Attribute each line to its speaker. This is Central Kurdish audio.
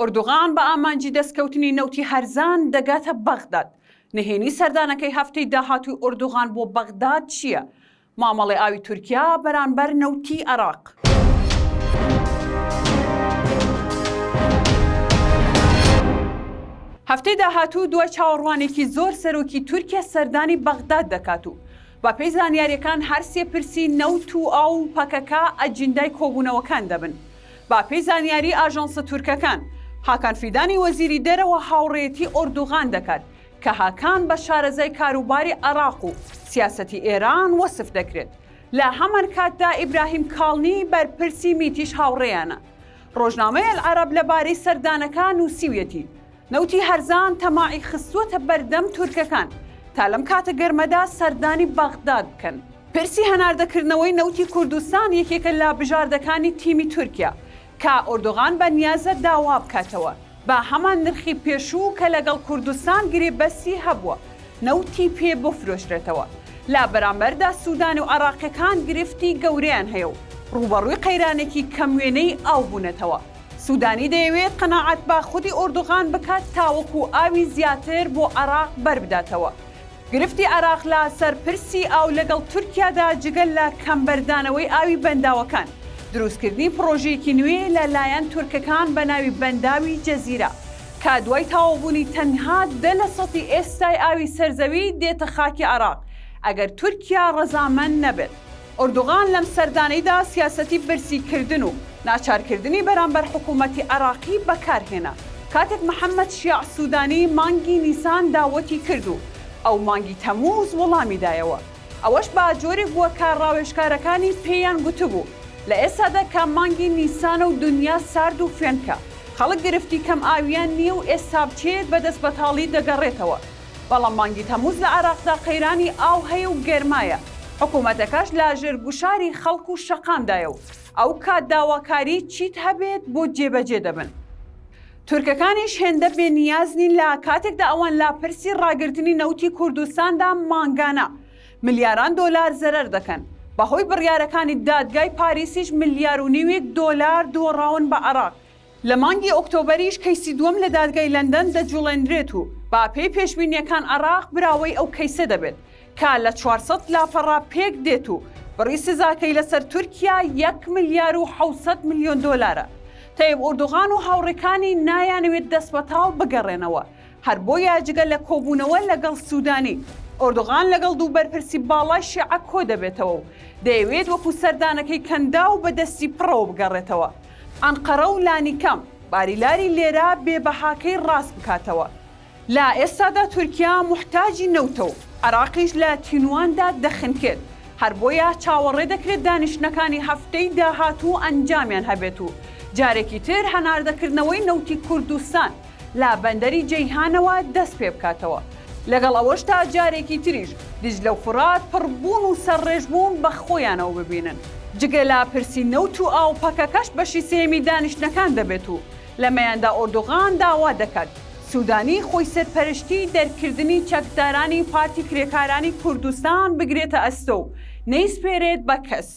Speaker 1: ئۆردوغان بە ئامانجی دەستکەوتنی نەوتی هەرزان دەگاتە بەغداد. نهێنی سەردانەکەی هەفتەی داهاتووی ئۆردوغان بۆ بەغداد چییە؟ مامەڵی ئاوی تورکیا بەرامبەر نەوتی عێراق. هەفتەی داهاتوو دوای چاوەڕوانێکی زۆر سەرۆکی تورکیا سەردانی بەغداد دەکات و بە پێی زانیاریەکان هەر سێ پرسی نەوت و ئاو و پەکەکە ئەجندای کۆبوونەوەکان دەبن. با پێی زانیاری ئاژەنسە تورکەکان، هاکان فیدانی وەزیری دەرەوە هاوڕێیەتی ئۆردوغان دەکات کە هاکان بە شارەزای کاروباری عێراق و سیاسەتی ئێران وەسف دەکرێت. لە هەمان کاتدا ئیبراهیم کاڵنی بەرپرسی میتیش هاوڕێیانە. ڕۆژنامەی العەرەب لەبارەی سەردانەکان نووسیویەتی نەوتی هەرزان تەماعی خستووەتە بەردەم تورکەکان تا لەم کاتە گەرمەدا سەردانی بەغداد بکەن. پرسی هەناردەکردنەوەی نەوتی کوردستان یەکێکە لە بژاردەکانی تیمی تورکیا کە ئۆردوغان بە نیازە داوا بکاتەوە بە هەمان نرخی پێشوو کە لەگەڵ کوردستان گرێبەستی هەبووە نەوتی پێ بفرۆشرێتەوە. لا بەرامبەردا سوودان و عێراقیەکان گرفتی گەورەیان هەیە و ڕوبەڕووی قەیرانێکی کەم وێنەی ئاو بوونەتەوە. سوودانی دەیەوێت قەناعەت با خودی ئۆردوغان بکات تاوەکو ئاوی زیاتر بۆ عێراق بەربداتەوە. گرفتی عێراق لە سەرپرسی ئاو لەگەڵ تورکیادا جگەل لە کەمبەردانەوەی ئاوی بەنداوەکان دروستکردنی پرۆژەیەکی نوێ لەلایەن تورکەکان بە ناوی بەنداوی جەزیرە کە دوای تاوەبوونی تەنها 10% ئێستای ئاوی سەرزەوی دێتە خاکی عێراق ئەگەر تورکیا ڕەزامەند نەبێت. ئۆردوغان لەم سەردانەیدا سیاسەتی برسیکردن و ناچارکردنی بەرامبەر حکوومەتی عێراقی بەکارهێنا کاتێک محەممەد شیع سوودانی مانگی نیسان داوەتی کرد و ئەو مانگی تەمووز وەڵامی دایەوە. ئەوەش با جۆرێک بووە کە ڕاوێژکارەکانی پێیان گوتبوو لە ئێستادا کە مانگی نیسانە و دنیا سارد و فێنکە خەڵک گرفتی کەم ئاویان نییە و ئێستا بچێت بە دەست بەتاڵی دەگەڕێتەوە. بەڵام مانگی تەمووز لە عێراقدا قەیرانی ئاو هەیە و گەرمایە. حکوومەتەکەش لا ژێرگوشاری خەڵک و شەقامدایە و ئەو کات داواکاری چیت هەبێت بۆ جێبەجێ دەبن. تورکەکانیش هێندە بێنیازنی لە کاتێکدا ئەوان لاپرسی ڕاگررتنی نەوتی کوردستاندا مانگانە ملیاران دۆلار زەرەر دەکەن. بەهۆی بڕیارەکانی دادگای پاریسیش $1.5 دۆڕاون بە عێراق. لە مانگی ئۆکتۆبەریش کەیسی دووەم لە دادگای لەندەن دەجوڵێنرێت و با پێی پێشبینیەکان عێراق براوەی ئەو کەیسە دەبێت کە لە 400 لاپەڕا پێک دێت و بڕی سزاکەی لەسەر تورکیا $1.7 تایب ئۆردوغان و هاوڕێکانی نایانەوێت دەستبەتاڵ بگەڕێنەوە هەر بۆ یاجگە لە کۆبوونەوە لەگەڵ سوودانی. ئۆردوغان لەگەڵ دوو بەرپرسی باڵای شیعە کۆ دەبێتەوە و دەیەوێت وەکو سەردانەکەی کەندا و بەدەستی پڕەوە بگەڕێتەوە. ئەنقەرە و لانیکەم باریلاری لێرە بێبەهاکەی ڕاست بکاتەوە. لا ئێستادا تورکیا محتاجی نەوتە و عێراقیش لە تینواندا دەخنکێت هەر بۆیە چاوەڕێ دەکرێت دانیشتنەکانی هەفتەی داهاتوو ئەنجامیان هەبێت و جارێکی تر هەناردەکردنەوەی نەوتی کوردستان لا بەندەری جەیهانەوە دەست پێ بکاتەوە. لەگەڵ ئەوەشتا جارێکی تریش دیجلە و فورات پڕبوون و سەرڕێژبوون بە خۆیانەوە ببینن. جگە لا پرسی نەوت و ئاو پەکەکەش بەشی سێمی دانیشتنەکان دەبێت و لەمەیاندا ئۆردوغان داوا دەکات سوودانی خۆی سەرپەرشتی دەرکردنی چەکدارانی پارتی کرێکارانی کوردستان بگرێتە ئەستە و نەیسپێرێت بە کەس.